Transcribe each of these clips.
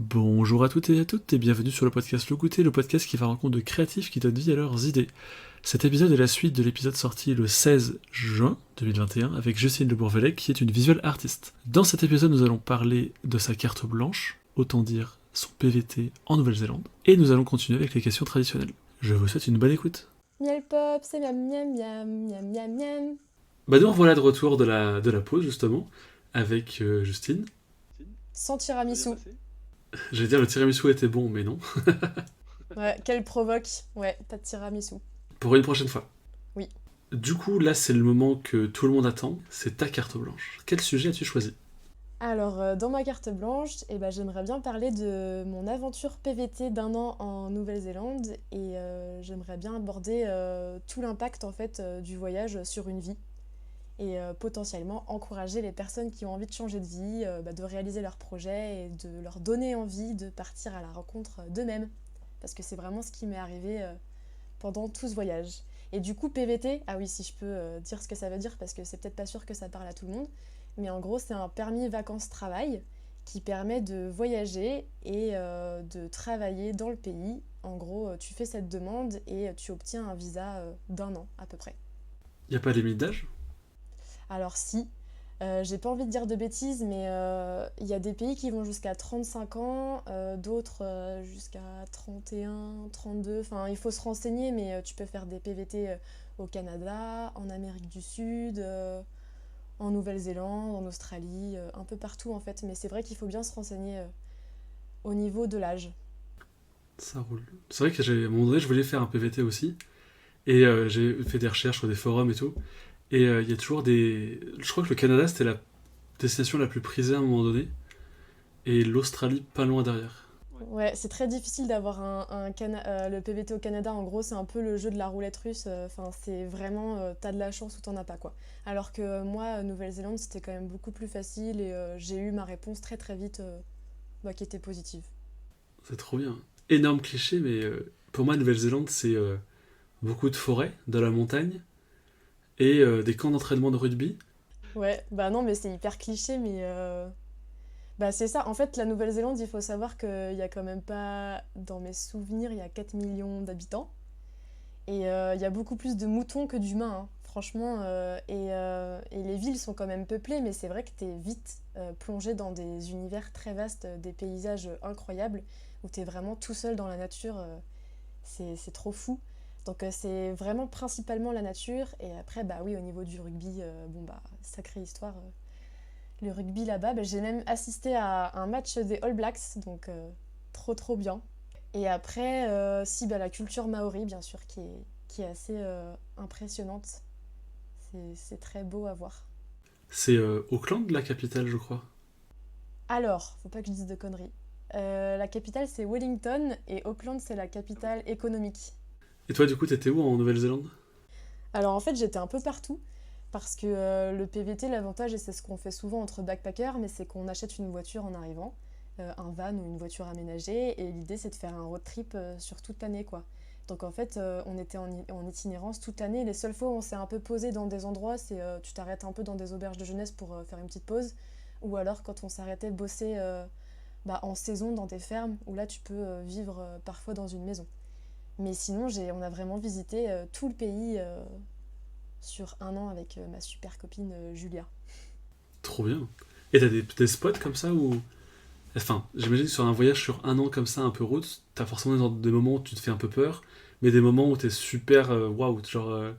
Bonjour à toutes et à toutes et bienvenue sur le podcast Le Goûter, le podcast qui va à la rencontre de créatifs qui donnent vie à leurs idées. Cet épisode est la suite de l'épisode sorti le 16 juin 2021 avec Justine Le Bourvelet qui est une visual artiste. Dans cet épisode, nous allons parler de sa carte blanche, autant dire son PVT en Nouvelle-Zélande, et nous allons continuer avec les questions traditionnelles. Je vous souhaite une bonne écoute. Miel pop, c'est miam miam miam miam miam miam. Nous revoilà de retour de la pause justement avec Justine. Sans tiramisu. J'allais dire le tiramisu était bon mais non. Ouais, qu'elle provoque. Ouais, pas de tiramisu. Pour une prochaine fois. Oui. Du coup, là, c'est le moment que tout le monde attend, c'est ta carte blanche. Quel sujet as-tu choisi ? Alors, dans ma carte blanche, j'aimerais bien parler de mon aventure PVT d'un an en Nouvelle-Zélande et j'aimerais bien aborder tout l'impact en fait du voyage sur une vie et potentiellement encourager les personnes qui ont envie de changer de vie, de réaliser leurs projets et de leur donner envie de partir à la rencontre d'eux-mêmes. Parce que c'est vraiment ce qui m'est arrivé pendant tout ce voyage. Et du coup, PVT, ah oui, si je peux dire ce que ça veut dire, parce que c'est peut-être pas sûr que ça parle à tout le monde, mais en gros, c'est un permis vacances-travail qui permet de voyager et de travailler dans le pays. En gros, tu fais cette demande et tu obtiens un visa d'un an à peu près. Y a pas de limite d'âge ? Alors si, j'ai pas envie de dire de bêtises, mais il y a des pays qui vont jusqu'à 35 ans, d'autres jusqu'à 31, 32. Enfin, il faut se renseigner, mais tu peux faire des PVT au Canada, en Amérique du Sud, en Nouvelle-Zélande, en Australie, un peu partout en fait. Mais c'est vrai qu'il faut bien se renseigner au niveau de l'âge. Ça roule. C'est vrai que à un moment donné, je voulais faire un PVT aussi, et j'ai fait des recherches sur des forums et tout, et il y a toujours des... Je crois que le Canada, c'était la destination la plus prisée à un moment donné, et l'Australie pas loin derrière. Ouais, c'est très difficile d'avoir le PVT au Canada. En gros, c'est un peu le jeu de la roulette russe. Enfin, c'est vraiment, t'as de la chance ou t'en as pas, quoi. Alors que moi, Nouvelle-Zélande, c'était quand même beaucoup plus facile et j'ai eu ma réponse très très vite, qui était positive. C'est trop bien. Énorme cliché, mais pour moi, Nouvelle-Zélande, c'est beaucoup de forêts, de la montagne, et des camps d'entraînement de rugby. Ouais, bah non, mais c'est hyper cliché, mais bah c'est ça. En fait, la Nouvelle-Zélande, il faut savoir qu'il y a quand même pas, dans mes souvenirs, il y a 4 millions d'habitants. Et il y a beaucoup plus de moutons que d'humains, hein, franchement. Et les villes sont quand même peuplées, mais c'est vrai que t'es vite plongé dans des univers très vastes, des paysages incroyables, où t'es vraiment tout seul dans la nature. C'est trop fou. Donc c'est vraiment principalement la nature. Et après, bah oui, au niveau du rugby, sacrée histoire. Le rugby là-bas, j'ai même assisté à un match des All Blacks, donc trop trop bien. Et après, si, la culture maori, bien sûr, qui est assez impressionnante. C'est très beau à voir. C'est Auckland, la capitale, je crois. Alors, faut pas que je dise de conneries. La capitale, c'est Wellington, et Auckland, c'est la capitale économique. Et toi, du coup, t'étais où en Nouvelle-Zélande ? Alors, en fait, j'étais un peu partout, parce que le PVT, l'avantage, et c'est ce qu'on fait souvent entre backpackers, mais c'est qu'on achète une voiture en arrivant, un van ou une voiture aménagée, et l'idée, c'est de faire un road trip sur toute l'année, quoi. Donc en fait, on était en itinérance toute l'année. Les seules fois où on s'est un peu posé dans des endroits, c'est tu t'arrêtes un peu dans des auberges de jeunesse pour faire une petite pause. Ou alors quand on s'arrêtait bosser en saison dans des fermes, où là tu peux vivre parfois dans une maison. Mais sinon, on a vraiment visité tout le pays sur un an avec ma super copine Julia. Trop bien. Et t'as des spots comme ça où... Enfin, j'imagine que sur un voyage sur un an comme ça, un peu route, t'as forcément des moments où tu te fais un peu peur, mais des moments où t'es super waouh, genre...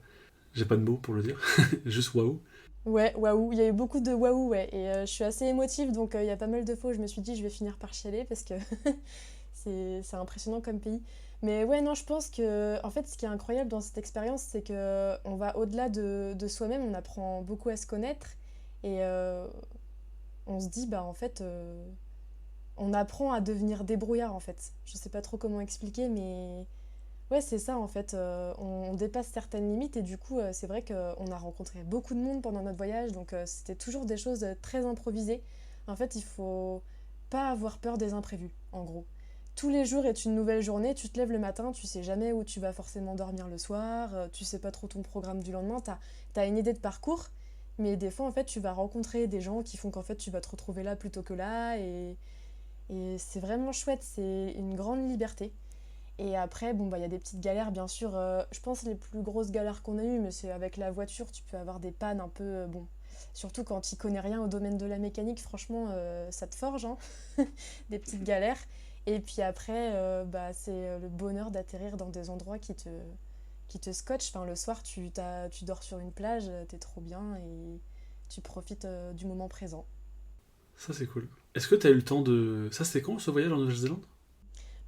j'ai pas de mots pour le dire, juste waouh. Ouais, waouh, il y a eu beaucoup de waouh, ouais. Et je suis assez émotive, donc il y a pas mal de fois où je me suis dit je vais finir par chialer parce que c'est impressionnant comme pays. Mais ouais, non, je pense que, en fait, ce qui est incroyable dans cette expérience, c'est que on va au-delà de soi-même, on apprend beaucoup à se connaître et on se dit, en fait, on apprend à devenir débrouillard, en fait. Je sais pas trop comment expliquer, mais ouais, c'est ça, en fait. On dépasse certaines limites et du coup, c'est vrai qu'on a rencontré beaucoup de monde pendant notre voyage, donc c'était toujours des choses très improvisées. En fait, il faut pas avoir peur des imprévus, en gros. Tous les jours est une nouvelle journée, tu te lèves le matin, tu sais jamais où tu vas forcément dormir le soir, tu sais pas trop ton programme du lendemain, t'as une idée de parcours, mais des fois, en fait, tu vas rencontrer des gens qui font qu'en fait, tu vas te retrouver là plutôt que là, Et c'est vraiment chouette, c'est une grande liberté. Et après, bon, bah, il y a des petites galères, bien sûr. Je pense les plus grosses galères qu'on a eues, mais c'est avec la voiture, tu peux avoir des pannes un peu. Bon, surtout quand tu connais rien au domaine de la mécanique, franchement, ça te forge, hein, des petites galères. Et puis après, bah, c'est le bonheur d'atterrir dans des endroits qui te scotchent. Enfin, le soir, tu dors sur une plage, t'es trop bien et tu profites du moment présent. Ça, c'est cool. Est-ce que t'as eu le temps de... Ça, c'était quand ce voyage en Nouvelle-Zélande?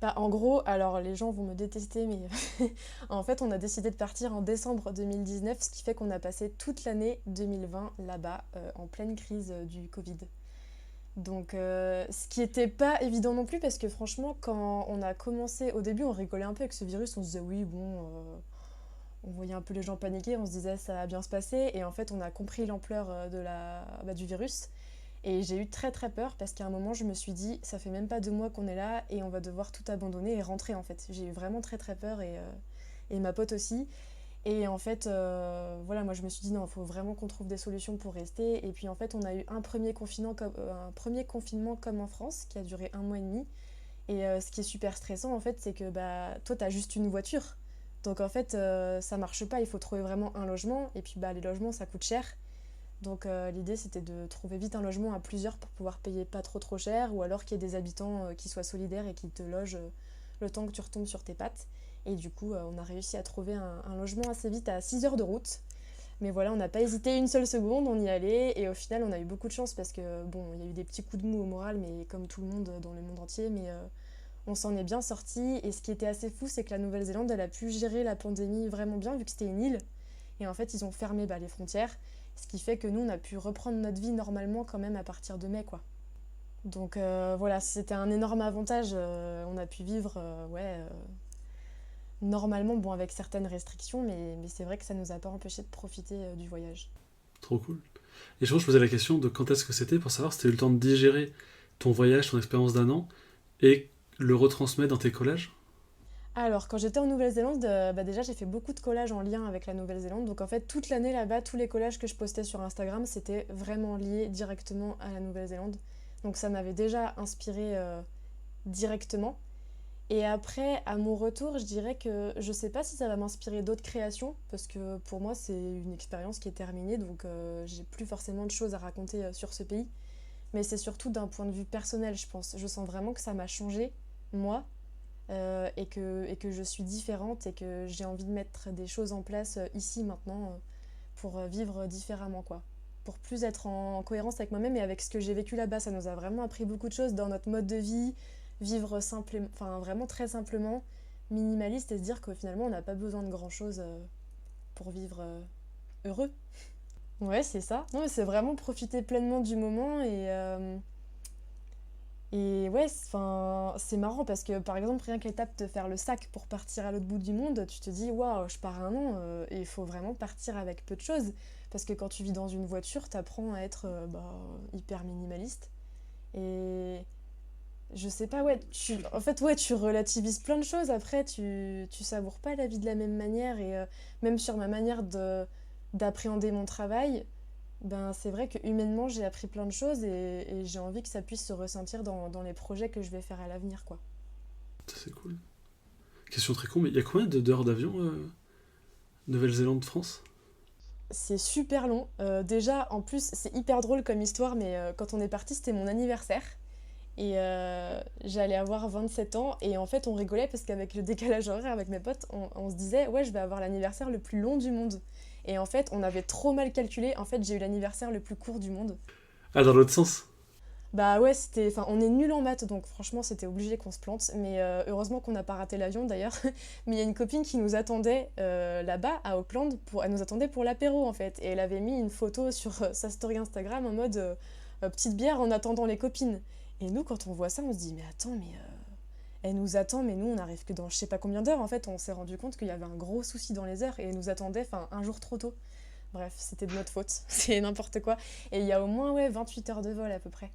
Bah, en gros, alors les gens vont me détester, mais en fait, on a décidé de partir en décembre 2019, ce qui fait qu'on a passé toute l'année 2020 là-bas, en pleine crise du Covid. Donc, ce qui était pas évident non plus, parce que franchement, quand on a commencé, au début, on rigolait un peu avec ce virus, on se disait oui, bon, on voyait un peu les gens paniquer, on se disait ça va bien se passer, et en fait, on a compris l'ampleur du virus. Et j'ai eu très très peur parce qu'à un moment je me suis dit ça fait même pas 2 mois qu'on est là et on va devoir tout abandonner et rentrer en fait. J'ai eu vraiment très très peur et ma pote aussi. Et en fait voilà, moi je me suis dit non, il faut vraiment qu'on trouve des solutions pour rester. Et puis en fait on a eu un premier confinement comme en France qui a duré 1 mois et demi. Et ce qui est super stressant en fait c'est que bah, toi t'as juste une voiture. Donc en fait ça marche pas, il faut trouver vraiment un logement. Et puis bah, les logements ça coûte cher. Donc l'idée c'était de trouver vite un logement à plusieurs pour pouvoir payer pas trop trop cher ou alors qu'il y ait des habitants qui soient solidaires et qui te logent le temps que tu retombes sur tes pattes. Et du coup on a réussi à trouver un logement assez vite à 6 heures de route. Mais voilà, on n'a pas hésité une seule seconde, on y allait et au final on a eu beaucoup de chance parce que bon, il y a eu des petits coups de mou au moral mais comme tout le monde dans le monde entier, mais on s'en est bien sorti. Et ce qui était assez fou c'est que la Nouvelle-Zélande elle a pu gérer la pandémie vraiment bien vu que c'était une île. Et en fait, ils ont fermé bah, les frontières, ce qui fait que nous, on a pu reprendre notre vie normalement quand même à partir de mai, quoi. Donc voilà, c'était un énorme avantage. On a pu vivre, normalement, bon, avec certaines restrictions, mais c'est vrai que ça nous a pas empêché de profiter du voyage. Trop cool. Et je posais la question de quand est-ce que c'était pour savoir si tu as eu le temps de digérer ton voyage, ton expérience d'un an, et le retransmettre dans tes collages. Alors, quand j'étais en Nouvelle-Zélande, bah déjà j'ai fait beaucoup de collages en lien avec la Nouvelle-Zélande. Donc en fait, toute l'année là-bas, tous les collages que je postais sur Instagram, c'était vraiment lié directement à la Nouvelle-Zélande. Donc ça m'avait déjà inspiré directement. Et après, à mon retour, je dirais que je sais pas si ça va m'inspirer d'autres créations, parce que pour moi, c'est une expérience qui est terminée, donc j'ai plus forcément de choses à raconter sur ce pays. Mais c'est surtout d'un point de vue personnel, je pense. Je sens vraiment que ça m'a changé, moi, et que je suis différente et que j'ai envie de mettre des choses en place ici, maintenant, pour vivre différemment, quoi. Pour plus être en cohérence avec moi-même et avec ce que j'ai vécu là-bas. Ça nous a vraiment appris beaucoup de choses dans notre mode de vie, vivre simplement, enfin vraiment très simplement, minimaliste et se dire que finalement on n'a pas besoin de grand-chose pour vivre heureux. Ouais, c'est ça. Non, mais c'est vraiment profiter pleinement du moment et ouais, enfin, c'est marrant parce que par exemple, rien que l'étape de faire le sac pour partir à l'autre bout du monde, tu te dis waouh, je pars un an et il faut vraiment partir avec peu de choses. Parce que quand tu vis dans une voiture, t'apprends à être bah, hyper minimaliste. Et je sais pas, ouais, en fait, ouais, tu relativises plein de choses. Après, tu savoures pas la vie de la même manière. Et même sur ma manière d'appréhender mon travail, ben, c'est vrai que humainement, j'ai appris plein de choses et j'ai envie que ça puisse se ressentir dans les projets que je vais faire à l'avenir, quoi. Ça, c'est cool. Question très con, mais il y a combien d'heures d'avion Nouvelle-Zélande-France? C'est super long. Déjà, en plus, c'est hyper drôle comme histoire, mais quand on est parti, c'était mon anniversaire. Et j'allais avoir 27 ans. Et en fait, on rigolait parce qu'avec le décalage horaire avec mes potes, on se disait, ouais, je vais avoir l'anniversaire le plus long du monde. Et en fait, on avait trop mal calculé. En fait, j'ai eu l'anniversaire le plus court du monde. Ah, dans l'autre sens. Bah ouais, c'était... Enfin, on est nul en maths, donc franchement, c'était obligé qu'on se plante. Mais heureusement qu'on n'a pas raté l'avion, d'ailleurs. Mais il y a une copine qui nous attendait là-bas, à Auckland. Elle nous attendait pour l'apéro, en fait. Et elle avait mis une photo sur sa story Instagram en mode petite bière en attendant les copines. Et nous, quand on voit ça, on se dit, mais attends, mais... Elle nous attend, mais nous, on n'arrive que dans je sais pas combien d'heures. En fait, on s'est rendu compte qu'il y avait un gros souci dans les heures. Et elle nous attendait, enfin, un jour trop tôt. Bref, c'était de notre faute. C'est n'importe quoi. Et il y a au moins, ouais, 28 heures de vol à peu près.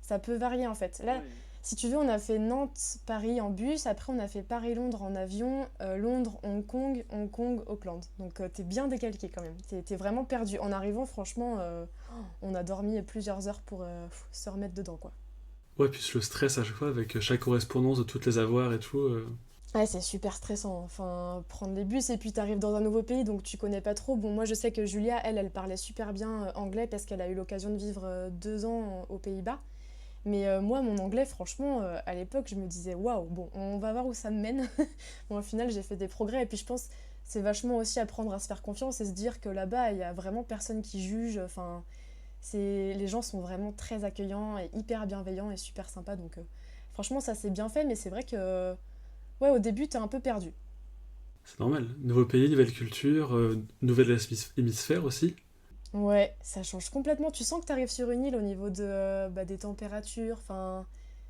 Ça peut varier en fait. Là, si tu veux, on a fait Nantes-Paris en bus, après on a fait Paris-Londres en avion, Londres-Hong Kong, Hong Kong-Auckland. Donc t'es bien décalqué quand même, t'es vraiment perdu. En arrivant, franchement, on a dormi plusieurs heures pour se remettre dedans quoi. Ouais, puis le stress à chaque fois avec chaque correspondance de toutes les avoirs et tout. Ouais, c'est super stressant. Enfin, prendre les bus et puis t'arrives dans un nouveau pays donc tu connais pas trop. Bon, moi je sais que Julia, elle parlait super bien anglais parce qu'elle a eu l'occasion de vivre 2 ans aux Pays-Bas. Mais moi, mon anglais, franchement, à l'époque, je me disais waouh, bon, on va voir où ça me mène. Bon, au final, j'ai fait des progrès et puis je pense c'est vachement aussi apprendre à se faire confiance et se dire que là-bas, il y a vraiment personne qui juge. Enfin, les gens sont vraiment très accueillants et hyper bienveillants et super sympas. Donc, franchement, ça c'est bien fait, mais c'est vrai que ouais, au début, t'es un peu perdu. C'est normal. Nouveau pays, nouvelle culture, nouvel hémisphère aussi. Ouais, ça change complètement. Tu sens que t'arrives sur une île au niveau des températures. Enfin,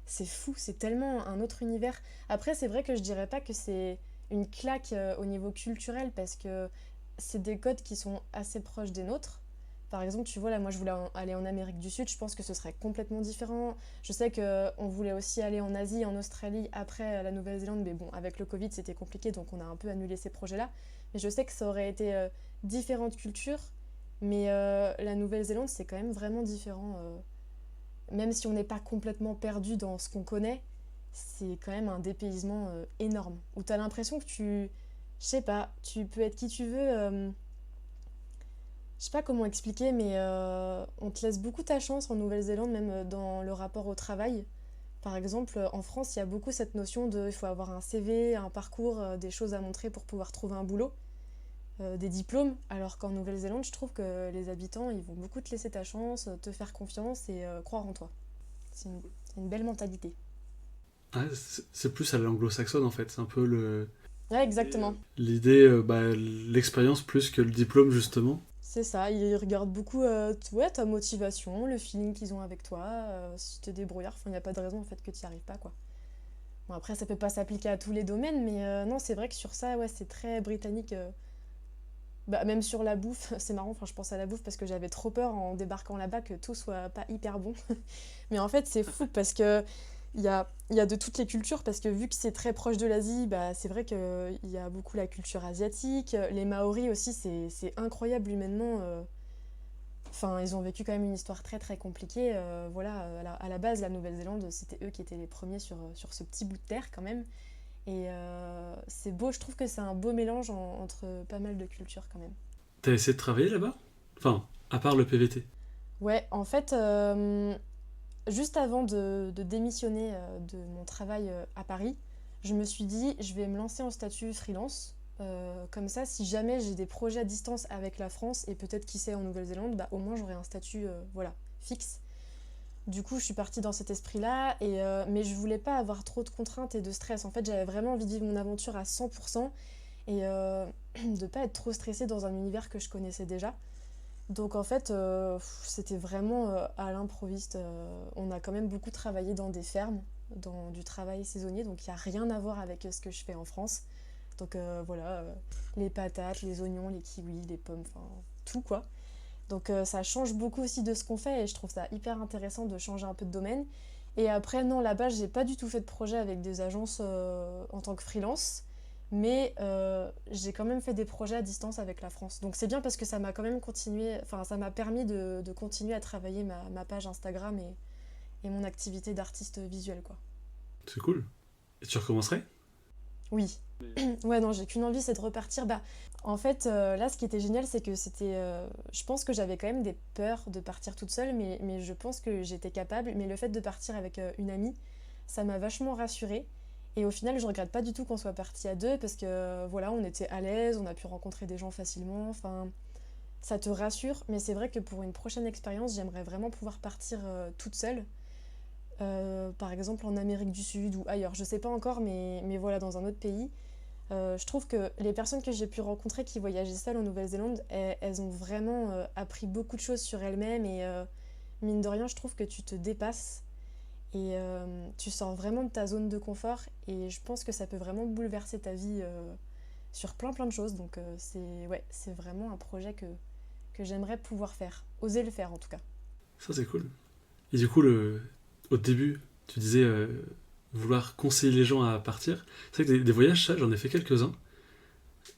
c'est fou, c'est tellement un autre univers. Après, c'est vrai que je dirais pas que c'est une claque au niveau culturel parce que c'est des codes qui sont assez proches des nôtres. Par exemple, tu vois, là, moi, je voulais aller en Amérique du Sud. Je pense que ce serait complètement différent. Je sais que on voulait aussi aller en Asie, en Australie, après la Nouvelle-Zélande. Mais bon, avec le Covid, c'était compliqué, donc on a un peu annulé ces projets-là. Mais je sais que ça aurait été différentes cultures. Mais la Nouvelle-Zélande, c'est quand même vraiment différent. Même si on n'est pas complètement perdu dans ce qu'on connaît, c'est quand même un dépaysement énorme. Où tu as l'impression que je sais pas, tu peux être qui tu veux. Je sais pas comment expliquer, mais on te laisse beaucoup ta chance en Nouvelle-Zélande, même dans le rapport au travail. Par exemple, en France, il y a beaucoup cette notion de il faut avoir un CV, un parcours, des choses à montrer pour pouvoir trouver un boulot, des diplômes, alors qu'en Nouvelle-Zélande, je trouve que les habitants, ils vont beaucoup te laisser ta chance, te faire confiance et croire en toi. C'est une belle mentalité. Ouais, c'est plus à l'anglo-saxonne en fait. C'est un peu Ouais, exactement. l'idée, l'expérience plus que le diplôme justement. C'est ça, ils regardent beaucoup ouais, ta motivation, le feeling qu'ils ont avec toi, si t'es débrouillard, enfin, il n'y a pas de raison en fait que tu n'y arrives pas, quoi. Bon, après, ça peut pas s'appliquer à tous les domaines, mais non, c'est vrai que sur ça, ouais, c'est très britannique. Bah, même sur la bouffe, c'est marrant, enfin, je pense à la bouffe parce que j'avais trop peur en débarquant là-bas que tout soit pas hyper bon. Mais en fait, c'est fou parce que il y a de toutes les cultures, parce que vu que c'est très proche de l'Asie, bah, c'est vrai qu'il y a beaucoup la culture asiatique. Les Maoris aussi, c'est incroyable humainement. Enfin, ils ont vécu quand même une histoire très très compliquée. Voilà, à la base, la Nouvelle-Zélande, c'était eux qui étaient les premiers sur ce petit bout de terre quand même. Et c'est beau, je trouve que c'est un beau mélange entre pas mal de cultures quand même. T'as essayé de travailler là-bas? Enfin, à part le PVT. Ouais, en fait, juste avant de démissionner de mon travail à Paris, je me suis dit, je vais me lancer en statut freelance. Comme ça, si jamais j'ai des projets à distance avec la France et peut-être qui sait en Nouvelle-Zélande, bah, au moins j'aurai un statut voilà, fixe. Du coup, je suis partie dans cet esprit-là, mais je voulais pas avoir trop de contraintes et de stress. En fait, j'avais vraiment envie de vivre mon aventure à 100% et de pas être trop stressée dans un univers que je connaissais déjà. Donc en fait, c'était vraiment à l'improviste. On a quand même beaucoup travaillé dans des fermes, dans du travail saisonnier, donc il n'y a rien à voir avec ce que je fais en France. Donc voilà, les patates, les oignons, les kiwis, les pommes, enfin tout quoi. Donc ça change beaucoup aussi de ce qu'on fait et je trouve ça hyper intéressant de changer un peu de domaine. Et après, non, là-bas, j'ai pas du tout fait de projet avec des agences en tant que freelance, mais j'ai quand même fait des projets à distance avec la France. Donc c'est bien parce que ça m'a quand même continué, enfin ça m'a permis de continuer à travailler ma page Instagram et mon activité d'artiste visuel, quoi. C'est cool. Et tu recommencerais? Oui. Ouais, non, j'ai qu'une envie, c'est de repartir. Bah, en fait, là, ce qui était génial, c'est que c'était. Je pense que j'avais quand même des peurs de partir toute seule, mais je pense que j'étais capable. Mais le fait de partir avec une amie, ça m'a vachement rassurée. Et au final, je regrette pas du tout qu'on soit partis à deux, parce que voilà, on était à l'aise, on a pu rencontrer des gens facilement. Enfin, ça te rassure. Mais c'est vrai que pour une prochaine expérience, j'aimerais vraiment pouvoir partir toute seule. Par exemple en Amérique du Sud ou ailleurs, je sais pas encore, mais voilà, dans un autre pays. Je trouve que les personnes que j'ai pu rencontrer qui voyageaient seules en Nouvelle-Zélande, elles ont vraiment appris beaucoup de choses sur elles-mêmes et mine de rien, je trouve que tu te dépasses et tu sors vraiment de ta zone de confort et je pense que ça peut vraiment bouleverser ta vie sur plein de choses. Donc c'est ouais, c'est vraiment un projet que j'aimerais pouvoir faire, oser le faire en tout cas. Ça, c'est cool. Et du coup, au début, tu disais vouloir conseiller les gens à partir. C'est vrai que des voyages, ça, j'en ai fait quelques-uns.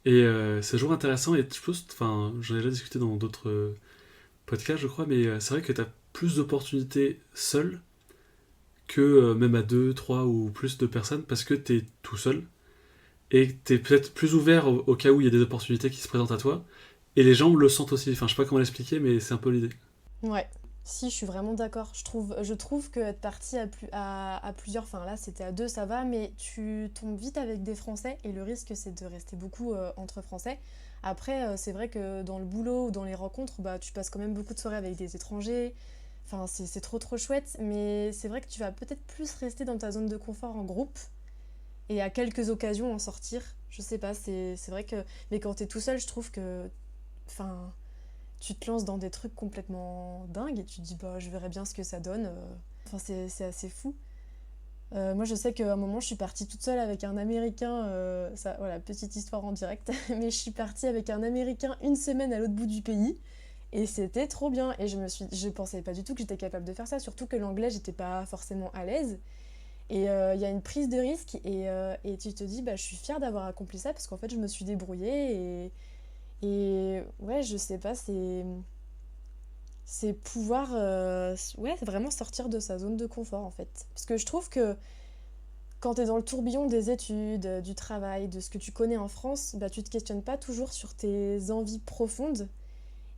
Et c'est toujours intéressant. Et je pense, enfin, j'en ai déjà discuté dans d'autres podcasts, je crois, mais c'est vrai que tu as plus d'opportunités seul que même à deux, trois ou plus de personnes, parce que t'es tout seul, et t'es peut-être plus ouvert au cas où il y a des opportunités qui se présentent à toi, et les gens le sentent aussi. Enfin, je sais pas comment l'expliquer, mais c'est un peu l'idée. Ouais. Si, je suis vraiment d'accord. Je trouve que être parti à plusieurs, enfin là c'était à deux, ça va, mais tu tombes vite avec des Français et le risque c'est de rester beaucoup entre Français. Après, c'est vrai que dans le boulot ou dans les rencontres, bah tu passes quand même beaucoup de soirées avec des étrangers. Enfin, c'est trop trop chouette, mais c'est vrai que tu vas peut-être plus rester dans ta zone de confort en groupe et à quelques occasions en sortir. Je sais pas, c'est vrai que. Mais quand t'es tout seul, je trouve que. Enfin, tu te lances dans des trucs complètement dingues et tu te dis, bah, je verrai bien ce que ça donne. Enfin, c'est assez fou. Moi, je sais qu'à un moment, je suis partie toute seule avec un Américain. Ça, voilà, petite histoire en direct. Mais je suis partie avec un Américain une semaine à l'autre bout du pays. Et c'était trop bien. Et je pensais pas du tout que j'étais capable de faire ça. Surtout que l'anglais, j'étais pas forcément à l'aise. Et il y a une prise de risque. Et tu te dis, bah, je suis fière d'avoir accompli ça parce qu'en fait, je me suis débrouillée. Et ouais, je sais pas, c'est pouvoir ouais, vraiment sortir de sa zone de confort en fait. Parce que je trouve que quand t'es dans le tourbillon des études, du travail, de ce que tu connais en France, bah, tu te questionnes pas toujours sur tes envies profondes.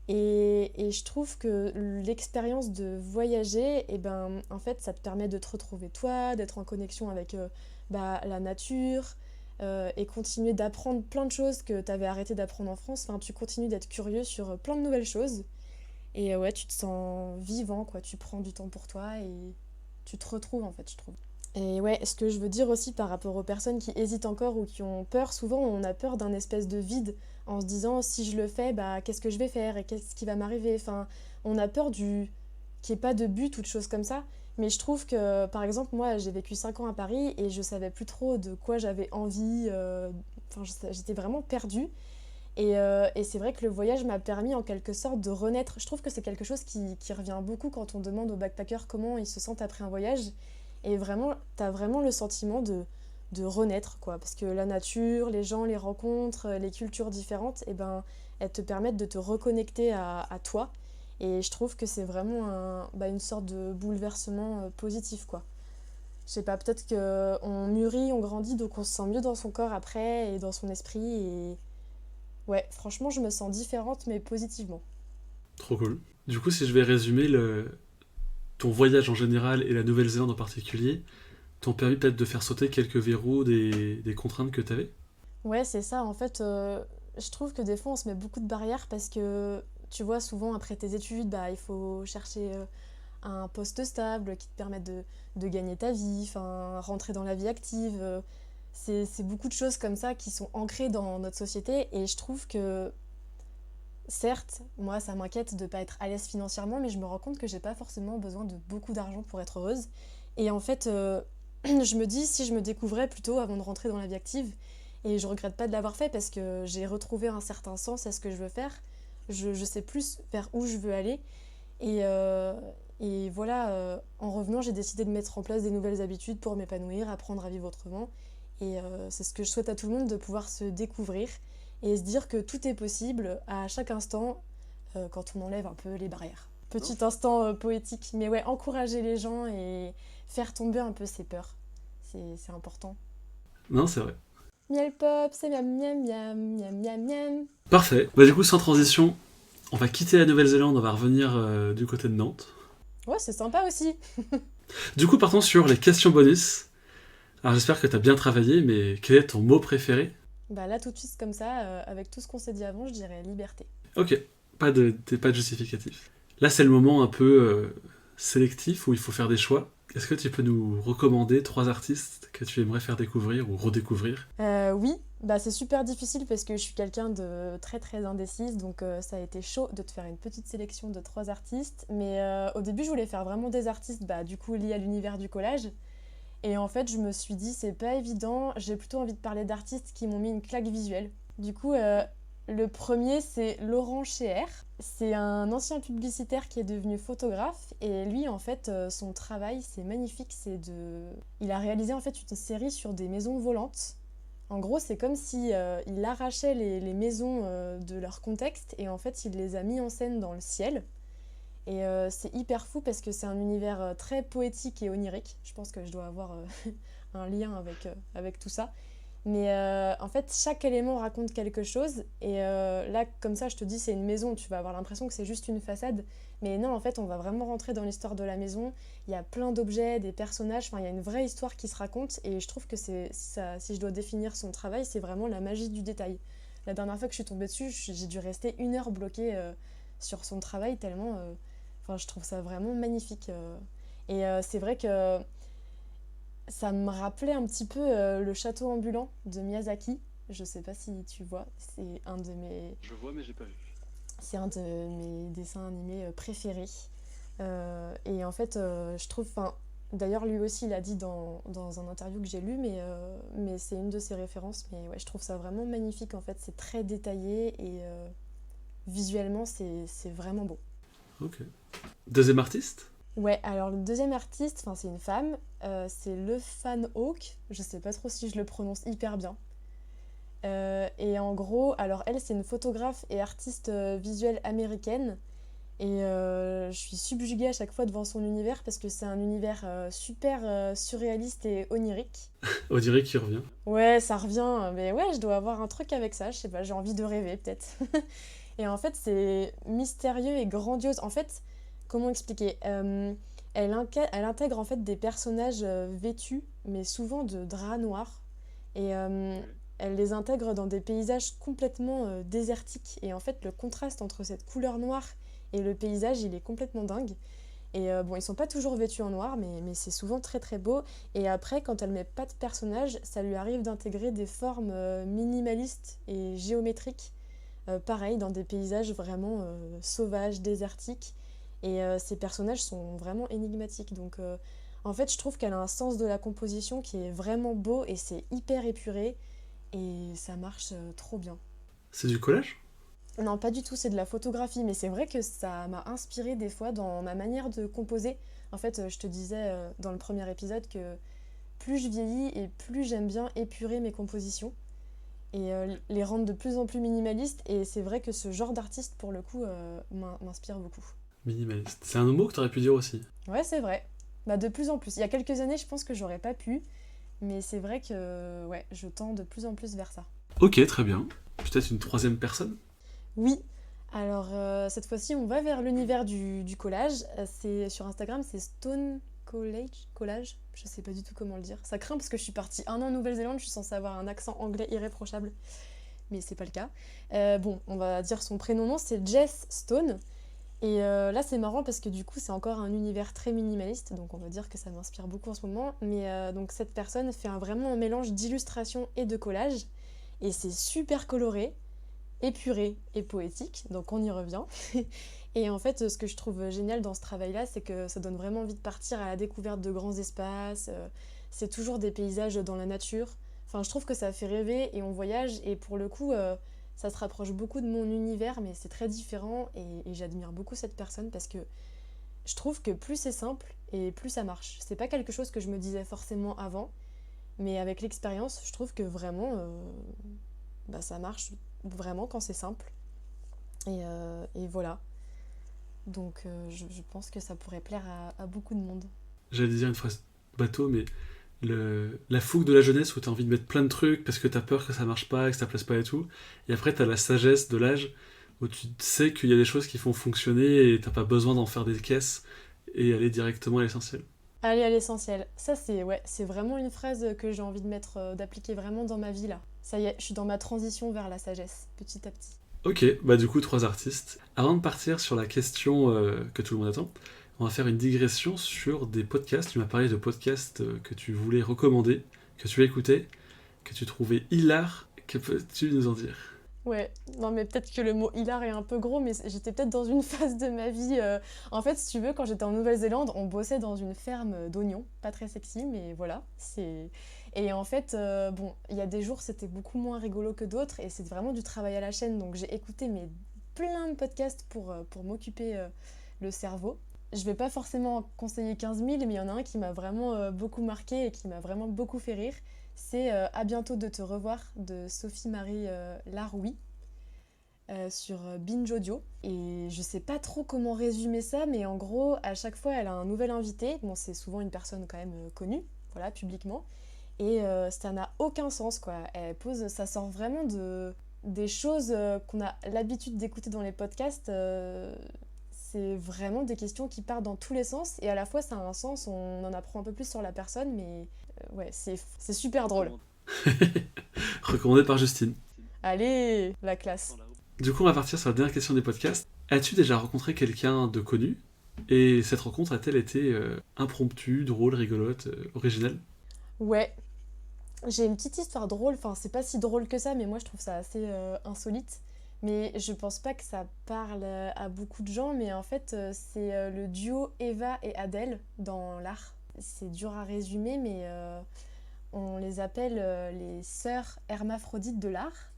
Et je trouve que l'expérience de voyager, et ben, en fait, ça te permet de te retrouver toi, d'être en connexion avec bah, la nature, et continuer d'apprendre plein de choses que tu avais arrêté d'apprendre en France. Enfin, tu continues d'être curieux sur plein de nouvelles choses. Et ouais, tu te sens vivant, quoi. Tu prends du temps pour toi et tu te retrouves, en fait, je trouve. Et ouais, ce que je veux dire aussi par rapport aux personnes qui hésitent encore ou qui ont peur, souvent on a peur d'un espèce de vide en se disant si je le fais, bah qu'est-ce que je vais faire et qu'est-ce qui va m'arriver. Enfin, on a peur qu'il n'y ait pas de but ou de choses comme ça. Mais je trouve que, par exemple, moi j'ai vécu 5 ans à Paris et je savais plus trop de quoi j'avais envie. Enfin, j'étais vraiment perdue. Et c'est vrai que le voyage m'a permis en quelque sorte de renaître. Je trouve que c'est quelque chose qui revient beaucoup quand on demande aux backpackers comment ils se sentent après un voyage. Et vraiment, t'as vraiment le sentiment de renaître, quoi. Parce que la nature, les gens, les rencontres, les cultures différentes, eh ben, elles te permettent de te reconnecter à toi. Et je trouve que c'est vraiment bah, une sorte de bouleversement positif, quoi. Je sais pas, peut-être qu'on mûrit, on grandit, donc on se sent mieux dans son corps après et dans son esprit. Et ouais, franchement, je me sens différente, mais positivement. Trop cool. Du coup, si je vais résumer ton voyage en général et la Nouvelle-Zélande en particulier, t'ont permis peut-être de faire sauter quelques verrous des contraintes que t'avais. Ouais, c'est ça. En fait, je trouve que des fois, on se met beaucoup de barrières parce que, tu vois, souvent, après tes études, bah, il faut chercher un poste stable qui te permette de gagner ta vie, enfin, rentrer dans la vie active. C'est beaucoup de choses comme ça qui sont ancrées dans notre société. Et je trouve que, certes, moi, ça m'inquiète de ne pas être à l'aise financièrement, mais je me rends compte que j'ai pas forcément besoin de beaucoup d'argent pour être heureuse. Et en fait, je me dis si je me découvrais plutôt avant de rentrer dans la vie active, et je regrette pas de l'avoir fait parce que j'ai retrouvé un certain sens à ce que je veux faire. Je sais plus vers où je veux aller. Et, et voilà, en revenant, j'ai décidé de mettre en place des nouvelles habitudes pour m'épanouir, apprendre à vivre autrement. Et c'est ce que je souhaite à tout le monde, de pouvoir se découvrir et se dire que tout est possible à chaque instant quand on enlève un peu les barrières. Petit instant poétique, mais ouais, encourager les gens et faire tomber un peu ses peurs. C'est important. Non, c'est vrai. Miel pop, c'est miam miam miam miam miam miam. Parfait. Bah, du coup, sans transition, on va quitter la Nouvelle-Zélande, on va revenir du côté de Nantes. Ouais, c'est sympa aussi. Du coup, partons sur les questions bonus. Alors, j'espère que t'as bien travaillé, mais quel est ton mot préféré? Bah là, tout de suite, comme ça, avec tout ce qu'on s'est dit avant, je dirais liberté. Ok, pas de justificatif. Là, c'est le moment un peu sélectif où il faut faire des choix. Est-ce que tu peux nous recommander trois artistes que tu aimerais faire découvrir ou redécouvrir? Oui, bah c'est super difficile parce que je suis quelqu'un de très très indécise, donc ça a été chaud de te faire une petite sélection de trois artistes. Mais au début, je voulais faire vraiment des artistes, bah du coup liés à l'univers du collage. Et en fait, je me suis dit, c'est pas évident, j'ai plutôt envie de parler d'artistes qui m'ont mis une claque visuelle. Du coup, le premier, c'est Laurent Chéher. C'est un ancien publicitaire qui est devenu photographe. Et lui, en fait, son travail, c'est magnifique. Il a réalisé en fait une série sur des maisons volantes. En gros, c'est comme si il arrachait les maisons de leur contexte et en fait, il les a mis en scène dans le ciel. Et c'est hyper fou parce que c'est un univers très poétique et onirique. Je pense que je dois avoir un lien avec tout ça. Mais en fait, chaque élément raconte quelque chose. Et là, comme ça, je te dis, c'est une maison. Tu vas avoir l'impression que c'est juste une façade. Mais non, en fait, on va vraiment rentrer dans l'histoire de la maison. Il y a plein d'objets, des personnages. Enfin, il y a une vraie histoire qui se raconte. Et je trouve que si je dois définir son travail, c'est vraiment la magie du détail. La dernière fois que je suis tombée dessus, j'ai dû rester 1 heure bloquée sur son travail tellement... Enfin, je trouve ça vraiment magnifique. Et c'est vrai que ça me rappelait un petit peu le château ambulant de Miyazaki. Je sais pas si tu vois, Je vois, mais j'ai pas vu. c'est un de mes dessins animés préférés. Et en fait, je trouve, enfin, d'ailleurs lui aussi il a dit dans un interview que j'ai lu, mais c'est une de ses références. Mais ouais, je trouve ça vraiment magnifique en fait, c'est très détaillé et visuellement c'est vraiment beau. Ok. Deuxième artiste? Ouais, alors le deuxième artiste, enfin c'est une femme, c'est Le Fan Hawk. Je sais pas trop si je le prononce hyper bien. Et en gros, alors elle, c'est une photographe et artiste visuelle américaine. Et je suis subjuguée à chaque fois devant son univers parce que c'est un univers super surréaliste et onirique. On dirait qu'il revient. Ouais, ça revient, mais ouais, je dois avoir un truc avec ça, je sais pas, j'ai envie de rêver peut-être. Et en fait, c'est mystérieux et grandiose. En fait, comment expliquer elle intègre en fait des personnages vêtus, mais souvent de draps noirs. Et elle les intègre dans des paysages complètement désertiques. Et en fait, le contraste entre cette couleur noire et le paysage, il est complètement dingue. Et bon, ils sont pas toujours vêtus en noir, mais c'est souvent très très beau. Et après, quand elle met pas de personnage, ça lui arrive d'intégrer des formes minimalistes et géométriques, pareil, dans des paysages vraiment sauvages, désertiques. Et ces personnages sont vraiment énigmatiques. Donc en fait, je trouve qu'elle a un sens de la composition qui est vraiment beau et c'est hyper épuré. Et ça marche trop bien. C'est du collage? Non, pas du tout, c'est de la photographie, mais c'est vrai que ça m'a inspiré des fois dans ma manière de composer. En fait, je te disais dans le premier épisode que plus je vieillis et plus j'aime bien épurer mes compositions et les rendre de plus en plus minimalistes. Et c'est vrai que ce genre d'artiste, pour le coup, m'inspire beaucoup. Minimaliste. C'est un mot que t'aurais pu dire aussi. Ouais, c'est vrai. Bah, de plus en plus. Il y a quelques années, je pense que j'aurais pas pu, mais c'est vrai que ouais, je tends de plus en plus vers ça. Ok, très bien. Peut-être une troisième personne? Oui, alors cette fois-ci, on va vers l'univers du collage. C'est, sur Instagram, c'est Stone Collage, je sais pas du tout comment le dire. Ça craint parce que je suis partie 1 an en Nouvelle-Zélande, je suis censée avoir un accent anglais irréprochable, mais c'est pas le cas. Bon, on va dire son prénom, non, c'est Jess Stone. Et là, c'est marrant parce que du coup, c'est encore un univers très minimaliste, donc on va dire que ça m'inspire beaucoup en ce moment. Mais donc cette personne fait vraiment un mélange d'illustration et de collage, et c'est super coloré, épuré et poétique, donc on y revient. Et en fait, ce que je trouve génial dans ce travail-là, c'est que ça donne vraiment envie de partir à la découverte de grands espaces. C'est toujours des paysages dans la nature. Enfin, je trouve que ça fait rêver et on voyage. Et pour le coup, ça se rapproche beaucoup de mon univers, mais c'est très différent. Et j'admire beaucoup cette personne parce que je trouve que plus c'est simple et plus ça marche. C'est pas quelque chose que je me disais forcément avant, mais avec l'expérience, je trouve que vraiment, bah, ça marche vraiment quand c'est simple. Et voilà. Donc je pense que ça pourrait plaire à beaucoup de monde. J'allais dire une phrase bateau, mais la fougue de la jeunesse où t'as envie de mettre plein de trucs parce que t'as peur que ça marche pas, que ça plaise pas et tout. Et après, t'as la sagesse de l'âge où tu sais qu'il y a des choses qui font fonctionner et t'as pas besoin d'en faire des caisses et aller directement à l'essentiel. Aller à l'essentiel. Ça, c'est ouais, c'est vraiment une phrase que j'ai envie de mettre, d'appliquer vraiment dans ma vie là. Ça y est, je suis dans ma transition vers la sagesse, petit à petit. Ok, bah du coup, trois artistes. Avant de partir sur la question que tout le monde attend, on va faire une digression sur des podcasts. Tu m'as parlé de podcasts que tu voulais recommander, que tu as écouté, que tu trouvais hilar. Que peux-tu nous en dire? Ouais, non mais peut-être que le mot hilar est un peu gros, mais j'étais peut-être dans une phase de ma vie. En fait, si tu veux, quand j'étais en Nouvelle-Zélande, on bossait dans une ferme d'oignons, pas très sexy, mais voilà. Et en fait, bon, il y a des jours c'était beaucoup moins rigolo que d'autres, et c'est vraiment du travail à la chaîne. Donc j'ai écouté plein de podcasts pour m'occuper le cerveau. Je vais pas forcément conseiller 15 000, mais il y en a un qui m'a vraiment beaucoup marqué et qui m'a vraiment beaucoup fait rire. C'est À bientôt de te revoir de Sophie-Marie Laroui. sur Binge Audio. Et je sais pas trop comment résumer ça, mais en gros, à chaque fois, elle a un nouvel invité. Bon, c'est souvent une personne quand même connue, voilà, publiquement. Et ça n'a aucun sens, quoi. Ça sort vraiment des choses qu'on a l'habitude d'écouter dans les podcasts. C'est vraiment des questions qui partent dans tous les sens. Et à la fois, ça a un sens, on en apprend un peu plus sur la personne, mais ouais, c'est super drôle. Recommandé par Justine. Allez, la classe. Du coup, on va partir sur la dernière question des podcasts. As-tu déjà rencontré quelqu'un de connu? Et cette rencontre a-t-elle été impromptue, drôle, rigolote, originale? Ouais, j'ai une petite histoire drôle. Enfin, c'est pas si drôle que ça, mais moi, je trouve ça assez insolite. Mais je pense pas que ça parle à beaucoup de gens, mais en fait, c'est le duo Eva et Adèle dans l'art. C'est dur à résumer, mais on les appelle les sœurs hermaphrodites de l'art.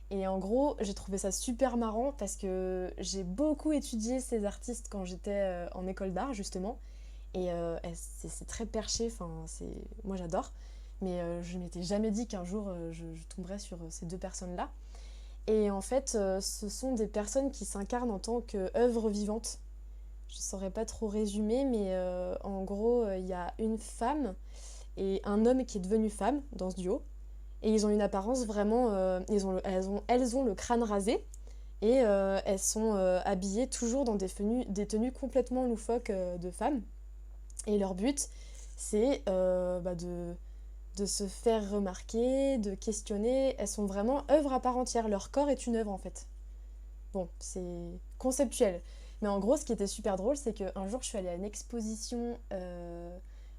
Et en gros, j'ai trouvé ça super marrant parce que j'ai beaucoup étudié ces artistes quand j'étais en école d'art, justement. Et c'est très perché, enfin, moi j'adore. Mais je m'étais jamais dit qu'un jour je tomberais sur ces deux personnes-là. Et en fait, ce sont des personnes qui s'incarnent en tant qu'œuvres vivantes. Je ne saurais pas trop résumer, mais en gros, il y a une femme et un homme qui est devenu femme dans ce duo. Et ils ont une apparence vraiment... elles ont le crâne rasé et elles sont habillées toujours dans des tenues complètement loufoques de femmes. Et leur but, c'est de se faire remarquer, de questionner. Elles sont vraiment œuvres à part entière. Leur corps est une œuvre en fait. Bon, c'est conceptuel. Mais en gros, ce qui était super drôle, c'est qu'un jour, je suis allée à une exposition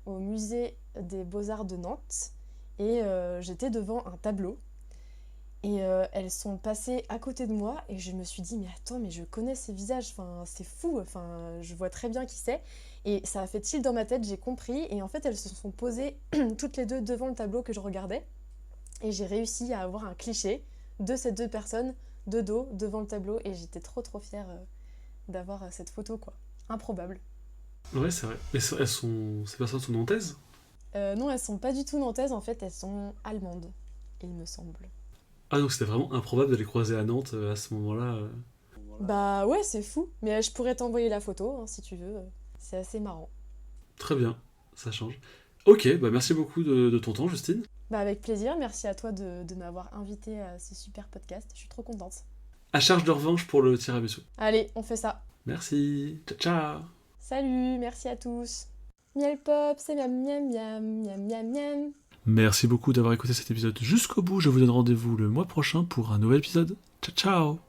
au musée des Beaux-Arts de Nantes et j'étais devant un tableau. Et elles sont passées à côté de moi et je me suis dit, mais attends, mais je connais ces visages, enfin, c'est fou, enfin, je vois très bien qui c'est. Et ça a fait tilt dans ma tête, j'ai compris. Et en fait, elles se sont posées toutes les deux devant le tableau que je regardais. Et j'ai réussi à avoir un cliché de ces deux personnes de dos devant le tableau. Et j'étais trop trop fière d'avoir cette photo, quoi. Improbable. Ouais, c'est vrai. Mais ces personnes sont nantaises? Non, elles sont pas du tout nantaises, en fait, elles sont allemandes, il me semble. Ah, donc c'était vraiment improbable de les croiser à Nantes à ce moment-là. Bah ouais, c'est fou. Mais je pourrais t'envoyer la photo, hein, si tu veux. C'est assez marrant. Très bien, ça change. Ok, bah merci beaucoup de ton temps, Justine. Bah avec plaisir, merci à toi de m'avoir invité à ce super podcast, je suis trop contente. À charge de revanche pour le tiramisu. Allez, on fait ça. Merci, ciao ciao. Salut, merci à tous. Miel pop, c'est miam miam miam miam miam miam. Merci beaucoup d'avoir écouté cet épisode jusqu'au bout. Je vous donne rendez-vous le mois prochain pour un nouvel épisode. Ciao ciao.